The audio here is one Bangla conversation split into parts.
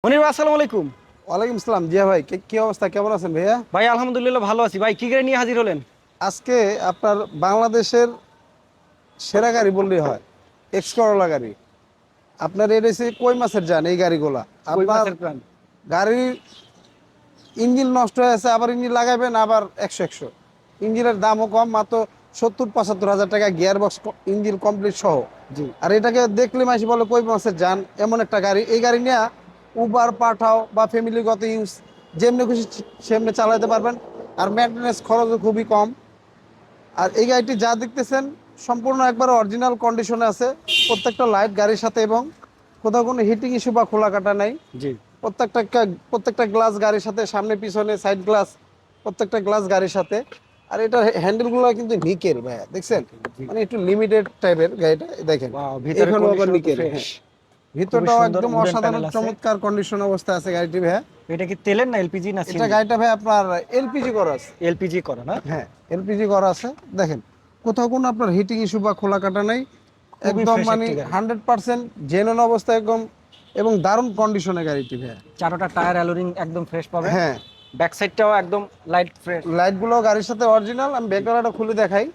মনির ভাই, আসসালামু আলাইকুম। ওয়ালাইকুম আসসালাম। জিয়া ভাই, কি অবস্থা, কেমন আছেন ভাইয়া? ভাই আলহামদুলিল্লাহ ভালো আছি। ভাই কি গাড়ি নিয়ে হাজির হলেন? আজকে আপনার বাংলাদেশের সেরা গাড়ি বললেই হয়, এক্স করোলা গাড়ি। আপনার এটা হচ্ছে কই মাছের যান এই গাড়িগুলা। কই আপনার মাছের প্রাণ। গাড়ির ইঞ্জিন নষ্ট হয়ে আছে, আবার ইঞ্জিন লাগাবেন আবার একশো একশো। ইঞ্জিনের দামও কম, মাত্র 70-75 হাজার টাকা, গিয়ার বক্স ইঞ্জিন কমপ্লিট সহ। জি। আর এটাকে দেখলে মাসি বলে কই মাছের যান, এমন একটা গাড়ি। এই গাড়ি নিয়ে উবার পাঠাও বা ফ্যামিলিগত ইউজ যেমনি খুশি সেমনি চালাতে পারবেন। আর মেনটেন্যান্স খরচও খুবই কম। আর এই গাড়িটি যা দেখতেছেন সম্পূর্ণ একবার অরিজিনাল কন্ডিশনে আছে, প্রত্যেকটা লাইট গাড়ির সাথে, এবং কোথাও কোনো হিটিং ইস্যু বা খোলা কাটা নাই। জি। প্রত্যেকটা গ্লাস গাড়ির সাথে, সামনে পিছনে সাইড গ্লাস, প্রত্যেকটা গ্লাস গাড়ির সাথে। আর এটার হ্যান্ডেলগুলো কিন্তু নিকেল ভাইয়া, দেখছেন? জি। মানে একটু লিমিটেড টাইপের গাড়িটা, দেখেন। ওয়াও, ভিতরে এখানেও আবার কন্ডিশন তো নিকেল, ফ্রেশ। হ্যাঁ। খুবই ভিতরটাও সুন্দর একদম উডেন অসাধারণ প্যানেল আছে। চমৎকার কন্ডিশন অবস্থা আছে গাড়িটি ভাইয়া। এটা কি তেলের না এলপিজি না এটা সিএনজি? গাড়িটা ভাই আপনার এলপিজি করা আছে। এলপিজি করা না? হ্যাঁ, এলপিজি করা আছে। দেখেন, কোথাও কোনো আপনার হিটিং ইস্যু বা খোলা কাটা নাই। খুবই একদম ফ্রেশ মানে একটি গাড়ি। 100% জেনুইন অবস্থা একদম, এবং দারুণ কন্ডিশনে গাড়িটি ভাইয়া। চারোটা টায়ার অ্যালোরিং একদম ফ্রেশ পাবেন। হ্যাঁ, ব্যাক সাইডটাও একদম লাইট ফ্রেশ। লাইটগুলো গাড়ির সাথে অরিজিনাল। আমি ব্যাকডোরটা খুলে দেখাই।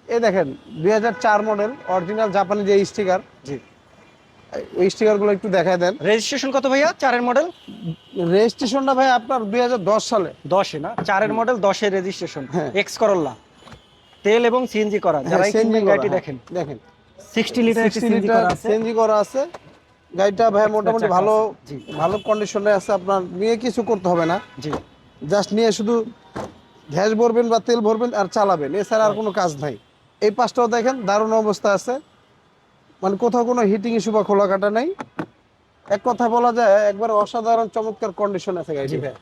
এই দেখেন, 2004 মডেল, অরিজিনাল জাপানি যে স্টিকার, জি। ওই স্টিকারগুলো একটু দেখায় দেন। রেজিস্ট্রেশন কত ভাইয়া? 4-এর মডেল? রেজিস্ট্রেশনটা ভাই আপনার 2010 সালে। 10-এ না? 4-এর মডেল, 10-এর রেজিস্ট্রেশন। হ্যাঁ, এক্স করোলা, তেল এবং সিএনজি করা। হ্যাঁ, যারাই সিএনজি কিনবেন করা, গাড়িটি হ্যাঁ। দেখেন। দেখেন, 60 লিটার একটি 60 সিএনজি লিটার করা আছে। সিএনজি করা আছে। গাড়িটা ভাই এক্সট্রা মোটামুটি চাকা ভালো, আছে। জি। ভালো কন্ডিশনে আছে। আপনার নিয়ে কিছু করতে হবে না, জি। জাস্ট নিয়ে শুধু গ্যাস ভরবেন বা তেল ভরবেন আর চালাবেন, এছাড়া আর কোনো কাজ নাই। এই পাশটাও দেখেন, দারুণ অবস্থা আছে। মানে কোথাও কোনো হিটিং ইস্যু বা খোলা কাটা নাই। এক কথা বলা যায় একবার অসাধারণ চমৎকার কন্ডিশন আছে গাড়িটি জি। ভাই।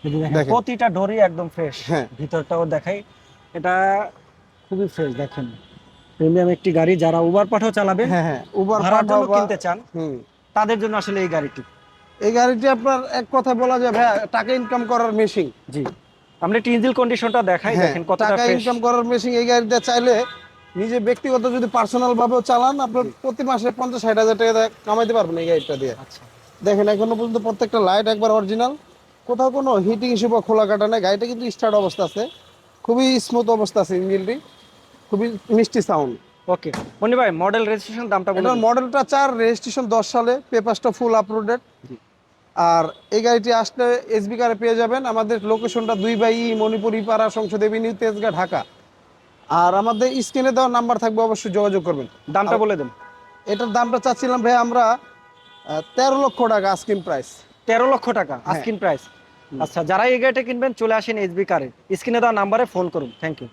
এই যে দেখেন, দেখেন, প্রতিটা ডোরই একদম ফ্রেশ। হ্যাঁ, ভিতরটাও দেখাই, এটা খুবই ফ্রেশ। দেখেন, প্রিমিয়াম একটি গাড়ি। যারা উবার পাঠাও চালাবেন, হ্যাঁ, হ্যাঁ, উবার ভাড়ার পাঠাও জন্য বা, কিনতে চান, হুম, তাদের জন্য আসলে এই গাড়িটি। এই গাড়িটি আপনার এক কথা বলা যায় ভাই টাকা ইনকাম করার মেশিন। জি। আমরা একটু ইঞ্জিন কন্ডিশনটা দেখাই, হ্যাঁ, দেখেন কতটা টাকা ফ্রেশ। ইনকাম করার মেশিন। এই গাড়িটা চাইলে নিজে ব্যক্তিগত যদি পার্সোনাল ভাবেও চালান, আপনার প্রতি মাসে 50-60 হাজার টাকা কামাইতে পারবেন এই গাড়িটা দিয়ে। আচ্ছা। দেখেন, এখনো পর্যন্ত প্রত্যেকটা লাইট একবার অরিজিনাল, কোথাও কোনো হিটিং ইস্যু বা খোলা কাটা নেই। গাড়িটা কিন্তু স্টার্ট অবস্থা আছে, খুবই স্মুথ অবস্থা আছে ইঞ্জিনটি, খুবই মিষ্টি সাউন্ড। ওকে মনি ভাই, মডেল রেজিস্ট্রেশন দামটা বলে এটার দিন। মডেলটা 4, রেজিস্ট্রেশন 10 সালে, পেপারসটা ফুল আপলোডেড। জি। আর এই গাড়িটি আসলে এসবি কারে পেয়ে যাবেন। আমাদের লোকেশনটা 2/E মণিপুরি পাড়া, সংসদ এভিনিউ, তেজগাঁ, ঢাকা। আর আমাদের স্ক্রিনে দেওয়া নাম্বার থাকবে, অবশ্যই যোগাযোগ করবেন। দামটা আর বলে দেন। এটার দামটা চাচ্ছিলাম ভাই আমরা 13 লক্ষ টাকা আস্কিং প্রাইস। 13 লক্ষ টাকা হ্যাঁ। Asking price. আচ্ছা, যারা এই গাড়িটা কিনবেন চলে আসেন এসবি কারে, স্ক্রিনে দেওয়া নাম্বারে ফোন করুন। Thank you.